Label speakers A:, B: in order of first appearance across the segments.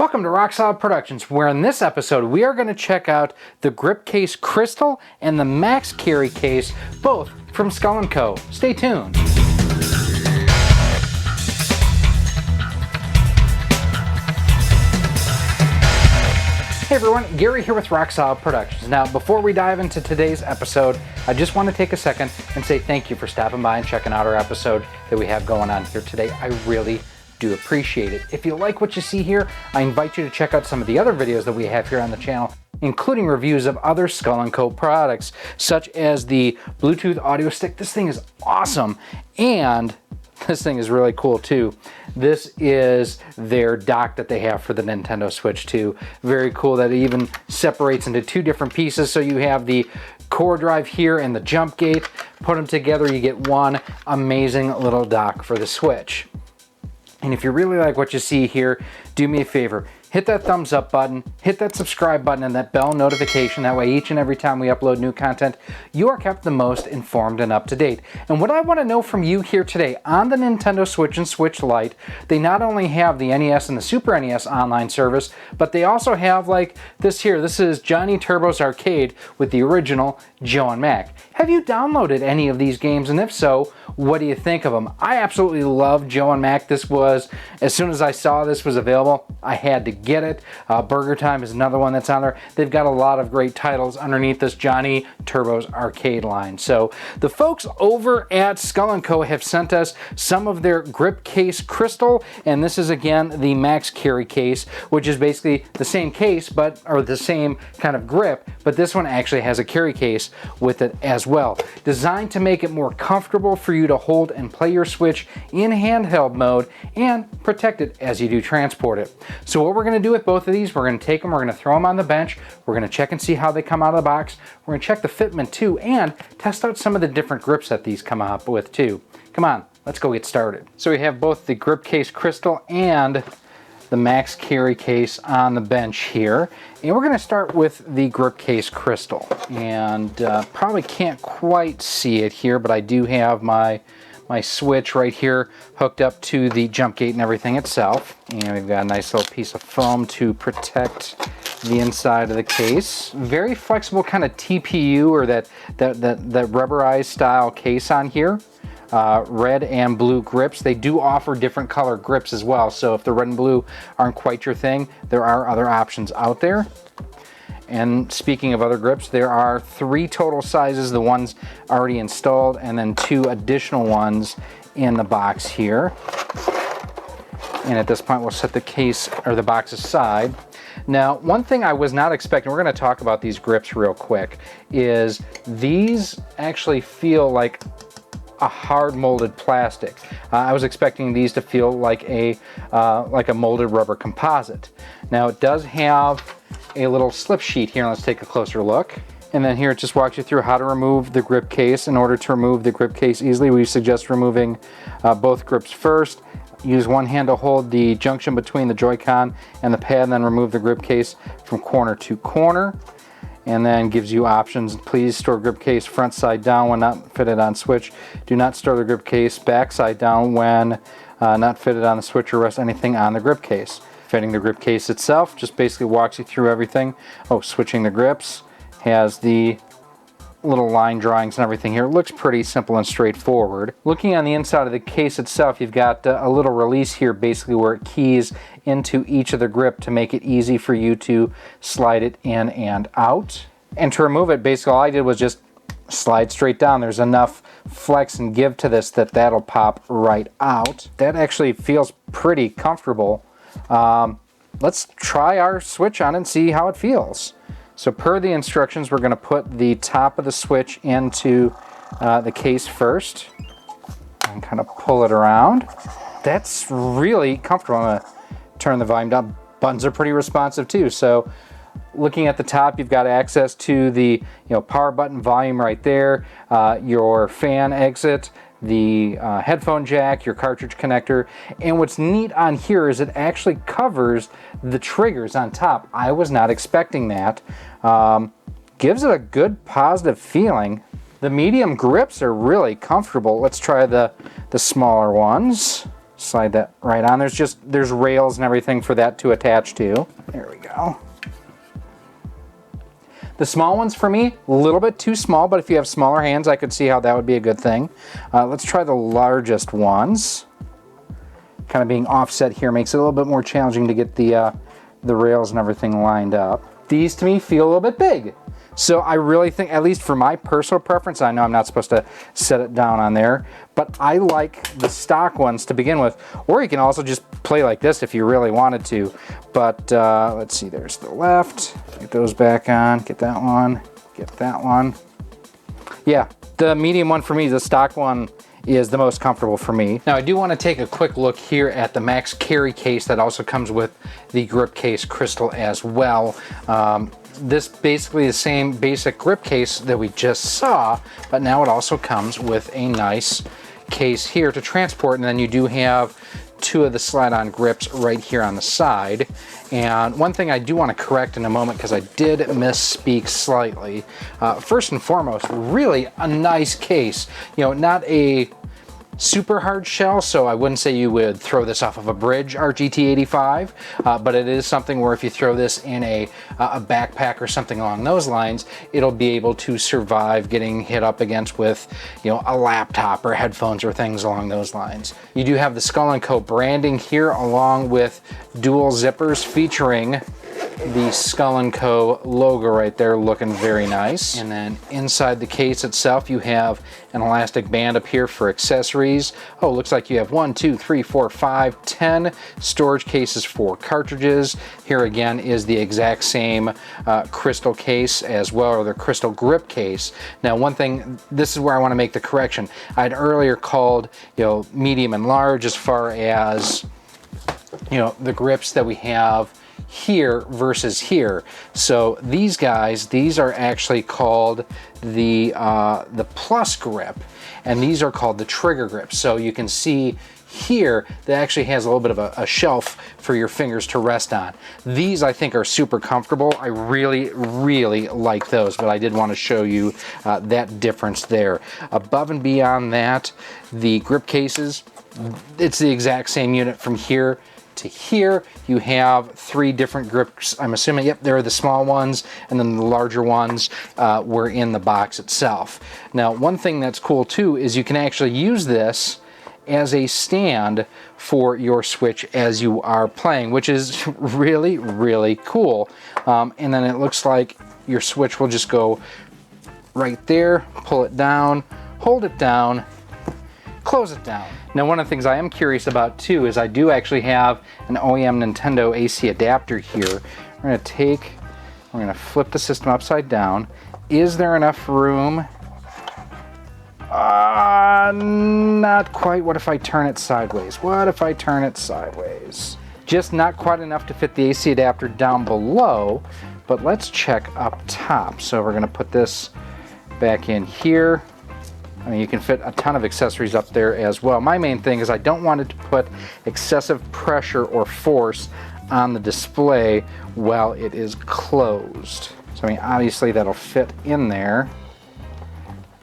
A: Welcome to Rock Solid Productions, where in this episode we are going to check out the Grip Case Crystal and the Maxcarry Case, both from Skull & Co. Stay tuned. Hey everyone, Gary here with Rock Solid Productions. Now, before we dive into today's episode, I just want to take a second and say thank you for stopping by and checking out our episode that we have going on here today. I really do appreciate it. If you like what you see here, I invite you to check out some of the other videos that we have here on the channel, including reviews of other Skull & Co. products, such as the Bluetooth audio stick. This thing is awesome, and this thing is really cool too. This is their dock that they have for the Nintendo Switch 2. Very cool that it even separates into two different pieces, so you have the core drive here and the jump gate. Put them together, you get one amazing little dock for the Switch. And if you really like what you see here, do me a favor. Hit that thumbs up button, hit that subscribe button, and that bell notification. That way each and every time we upload new content, you are kept the most informed and up to date. And what I want to know from you here today, on the Nintendo Switch and Switch Lite, they not only have the NES and the Super NES online service, but they also have like this here. This is Johnny Turbo's Arcade with the original Joe and Mac. Have you downloaded any of these games? And if so, what do you think of them? I absolutely love Joe and Mac. This was, as soon as I saw this was available, I had to get it. Burger Time is another one that's on there. They've got a lot of great titles underneath this Johnny Turbo's Arcade line. So the folks over at Skull & Co. have sent us some of their Grip Case Crystal, and this is again the Maxcarry case, which is basically the same case, or the same kind of grip, but this one actually has a carry case with it as well. Designed to make it more comfortable for you to hold and play your Switch in handheld mode and protect it as you do transport it. So what we're going to do with both of these, we're going to take them, we're going to throw them on the bench, we're going to check and see how they come out of the box, we're going to check the fitment too, and test out some of the different grips that these come up with too. Come on, let's go get started. So we have both the Grip Case Crystal and the Maxcarry case on the bench here, and we're going to start with the Grip Case Crystal. And probably can't quite see it here, but I do have my Switch right here hooked up to the jump gate and everything itself. And we've got a nice little piece of foam to protect the inside of the case. Very flexible kind of TPU or that rubberized style case on here. Red and blue grips. They do offer different color grips as well, so if the red and blue aren't quite your thing, there are other options out there. And speaking of other grips, there are 3 total sizes, the ones already installed, and then 2 additional ones in the box here. And at this point, we'll set the case or the box aside. Now, one thing I was not expecting, we're going to talk about these grips real quick, is these actually feel like a hard molded plastic. I was expecting these to feel like a molded rubber composite. Now it does have a little slip sheet here. Let's take a closer look. And then here it just walks you through how to remove the grip case. In order to remove the grip case easily, we suggest removing both grips first. Use one hand to hold the junction between the Joy-Con and the pad, and then remove the grip case from corner to corner. And then gives you options. Please store grip case front side down when not fitted on Switch. Do not store the grip case back side down when not fitted on the Switch, or rest anything on the grip case. Fitting the grip case itself just basically walks you through everything. Oh, switching the grips. Has the little line drawings and everything here. It looks pretty simple and straightforward. Looking on the inside of the case itself, you've got a little release here basically where it keys into each of the grip to make it easy for you to slide it in and out. And to remove it, basically all I did was just slide straight down. There's enough flex and give to this that that'll pop right out. That actually feels pretty comfortable. Let's try our Switch on and see how it feels. So per the instructions, we're going to put the top of the Switch into the case first and kind of pull it around. That's really comfortable. I'm going to turn the volume down. Buttons are pretty responsive too. So looking at the top, you've got access to the power button, volume right there, your fan exit, the headphone jack, your cartridge connector, and what's neat on here is it actually covers the triggers on top. I was not expecting that. Gives it a good positive feeling. The medium grips are really comfortable. Let's try the smaller ones. slide that right on. There's rails and everything for that to attach to. There we go. The small ones for me, a little bit too small, but if you have smaller hands, I could see how that would be a good thing. Let's try the largest ones. Kind of being offset here makes it a little bit more challenging to get the rails and everything lined up. These to me feel a little bit big. So I really think, at least for my personal preference, I know I'm not supposed to set it down on there, but I like the stock ones to begin with. Or you can also just play like this if you really wanted to. But let's see, there's the left. Get those back on, get that one, get that one. Yeah, the medium one for me, the stock one, is the most comfortable for me. Now I do want to take a quick look here at the Maxcarry case that also comes with the Grip Case Crystal as well. This basically the same basic grip case that we just saw, but now it also comes with a nice case here to transport, and then you do have two of the slide-on grips right here on the side. And one thing I do want to correct in a moment, because I did misspeak slightly. First and foremost, really a nice case. You know, not a super hard shell, so I wouldn't say you would throw this off of a bridge RGT85, but it is something where if you throw this in a backpack or something along those lines, it'll be able to survive getting hit up against with, you know, a laptop or headphones or things along those lines. You do have the Skull & Co branding here along with dual zippers featuring the Skull & Co logo right there, looking very nice. And then inside the case itself, you have an elastic band up here for accessories. Oh, looks like you have 1, 2, 3, 4, 5, 10 storage cases for cartridges. Here again is the exact same crystal case as well, or the Crystal Grip Case. Now one thing, this is where I want to make the correction. I'd earlier called, you know, medium and large as far as, you know, the grips that we have here versus here. So these guys, these are actually called the plus grip, and these are called the trigger grips. So you can see here that actually has a little bit of a shelf for your fingers to rest on. These I think are super comfortable. I really, really like those, but I did want to show you that difference there. Above and beyond that, the grip cases, it's the exact same unit from here to here. You have 3 different grips. I'm assuming, yep, there are the small ones, and then the larger ones were in the box itself. Now, one thing that's cool too is you can actually use this as a stand for your Switch as you are playing, which is really, really cool. And then it looks like your Switch will just go right there, pull it down, hold it down, close it down. Now one of the things I am curious about too is I do actually have an OEM Nintendo AC adapter here. We're going to flip the system upside down. Is there enough room? Not quite. What if I turn it sideways? What if I turn it sideways? Just not quite enough to fit the AC adapter down below, but let's check up top. So we're going to put this back in here. I mean, you can fit a ton of accessories up there as well. My main thing is I don't want it to put excessive pressure or force on the display while it is closed. So I mean, obviously that'll fit in there.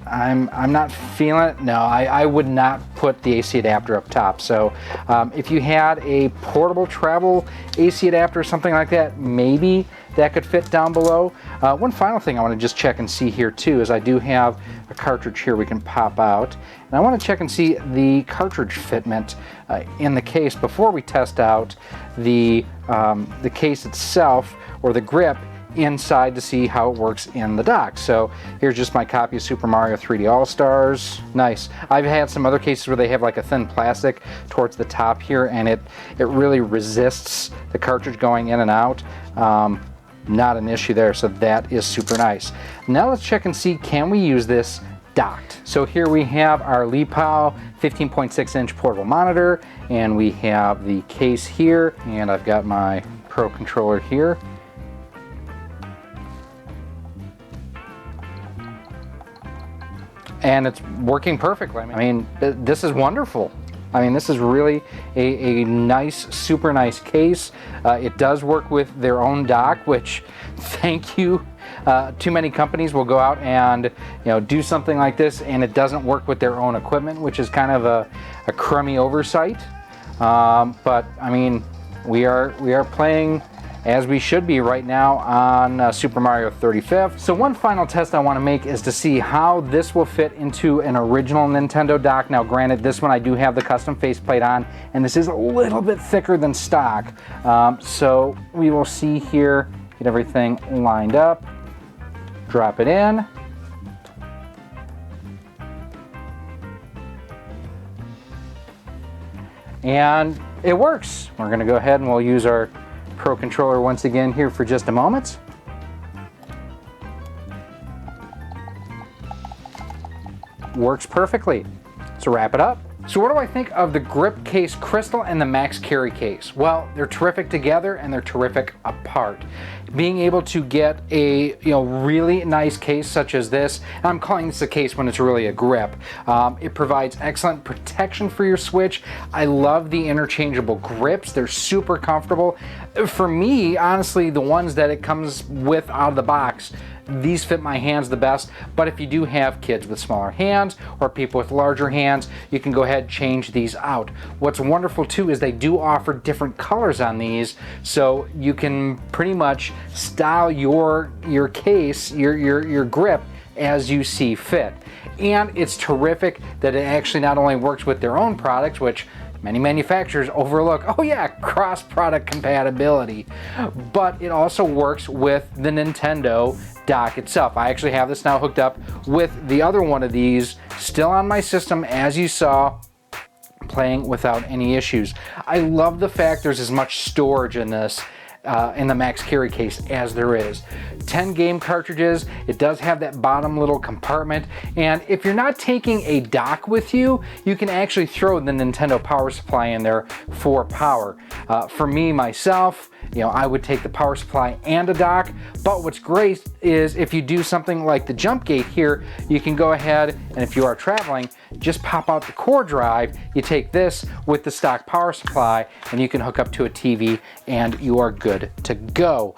A: I'm not feeling it. No, I would not put the AC adapter up top. So if you had a portable travel AC adapter or something like that, maybe that could fit down below. One final thing I want to just check and see here too is I do have a cartridge here we can pop out. And I want to check and see the cartridge fitment in the case before we test out the case itself or the grip inside to see how it works in the dock. So here's just my copy of Super Mario 3D All-Stars. Nice. I've had some other cases where they have like a thin plastic towards the top here, and it really resists the cartridge going in and out. Not an issue there, so that is super nice. Now let's check and see, can we use this docked? So here we have our Lipow 15.6-inch portable monitor, and we have the case here, and I've got my Pro controller here. And it's working perfectly. I mean, this is wonderful. I mean, this is really a nice, super nice case. It does work with their own dock, which, thank you. Too many companies will go out and do something like this, and it doesn't work with their own equipment, which is kind of a crummy oversight. But I mean, we are playing as we should be right now on Super Mario 35th. So one final test I want to make is to see how this will fit into an original Nintendo dock. Now granted, this one I do have the custom faceplate on, and this is a little bit thicker than stock. So we will see here, get everything lined up, drop it in. And it works. We're gonna go ahead and we'll use our Pro controller once again here for just a moment. Works perfectly. So wrap it up. So what do I think of the Grip Case Crystal and the Maxcarry Case? Well, they're terrific together and they're terrific apart. Being able to get a really nice case such as this, and I'm calling this a case when it's really a grip, it provides excellent protection for your Switch. I love the interchangeable grips. They're super comfortable. For me, honestly, the ones that it comes with out of the box, these fit my hands the best, but if you do have kids with smaller hands or people with larger hands, you can go ahead and change these out. What's wonderful too is they do offer different colors on these, so you can pretty much style your case, your grip as you see fit. And it's terrific that it actually not only works with their own products, which many manufacturers overlook, oh yeah, cross-product compatibility, but it also works with the Nintendo dock itself. I actually have this now hooked up with the other one of these still on my system, as you saw, playing without any issues. I love the fact there's as much storage in this in the Maxcarry case as there is. 10 game cartridges. It does have that bottom little compartment, and if you're not taking a dock with you, you can actually throw the Nintendo power supply in there for power. For me, myself, I would take the power supply and a dock, but what's great is if you do something like the jump gate here, you can go ahead and if you are traveling, just pop out the core drive, you take this with the stock power supply, and you can hook up to a TV and you are good to go.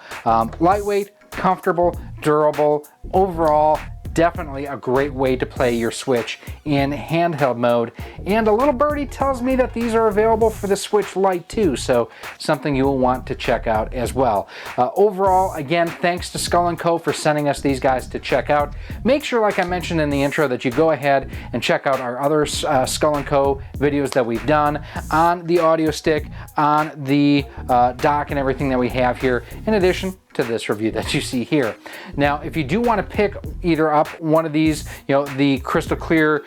A: Lightweight, comfortable, durable, overall, definitely a great way to play your Switch in handheld mode. And a little birdie tells me that these are available for the Switch Lite too, so something you will want to check out as well. Overall, again, thanks to Skull & Co for sending us these guys to check out. Make sure, like I mentioned in the intro, that you go ahead and check out our other Skull & Co videos that we've done on the audio stick, on the dock and everything that we have here, in addition to this review that you see here. Now, if you do want to pick either up one of these, the crystal clear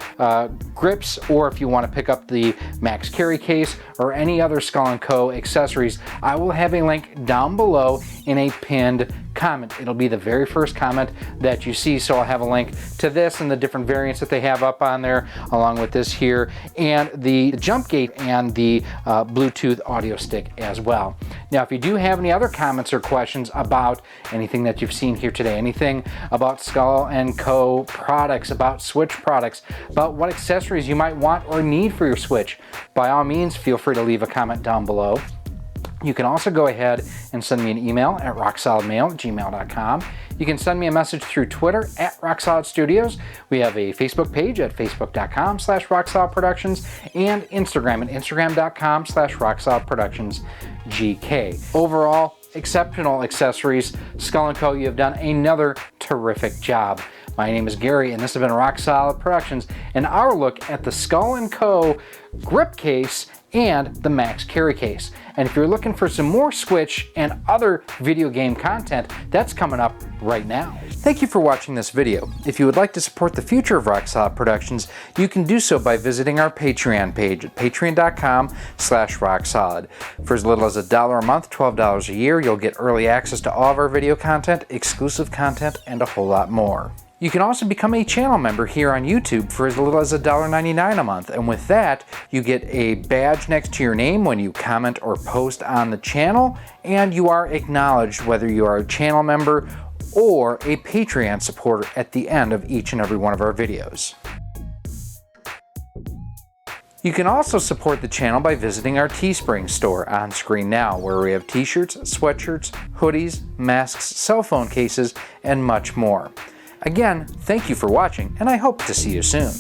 A: grips, or if you want to pick up the Maxcarry case or any other Skull & Co accessories, I will have a link down below in a pinned comment. It'll be the very first comment that you see, so I'll have a link to this and the different variants that they have up on there, along with this here, and the jump gate and the Bluetooth audio stick as well. Now, if you do have any other comments or questions about anything that you've seen here today, anything about Skull & Co products, about Switch products, about what accessories you might want or need for your Switch, by all means, feel free to leave a comment down below. You can also go ahead and send me an email at rocksolidmail@gmail.com. You can send me a message through Twitter at RockSolidStudios. We have a Facebook page at facebook.com/RockSolidProductions and Instagram at Instagram.com/RockSolidProductionsGK. Overall, exceptional accessories. Skull & Co, you have done another terrific job. My name is Gary, and this has been Rock Solid Productions and our look at the Skull & Co Grip Case and the Maxcarry Case. And if you're looking for some more Switch and other video game content, that's coming up right now. Thank you for watching this video. If you would like to support the future of Rock Solid Productions, you can do so by visiting our Patreon page at patreon.com/rocksolid. For as little as $1 a month, $12 a year, you'll get early access to all of our video content, exclusive content, and a whole lot more. You can also become a channel member here on YouTube for as little as $1.99 a month, and with that, you get a badge next to your name when you comment or post on the channel, and you are acknowledged whether you are a channel member or a Patreon supporter at the end of each and every one of our videos. You can also support the channel by visiting our Teespring store on screen now, where we have t-shirts, sweatshirts, hoodies, masks, cell phone cases, and much more. Again, thank you for watching, and I hope to see you soon.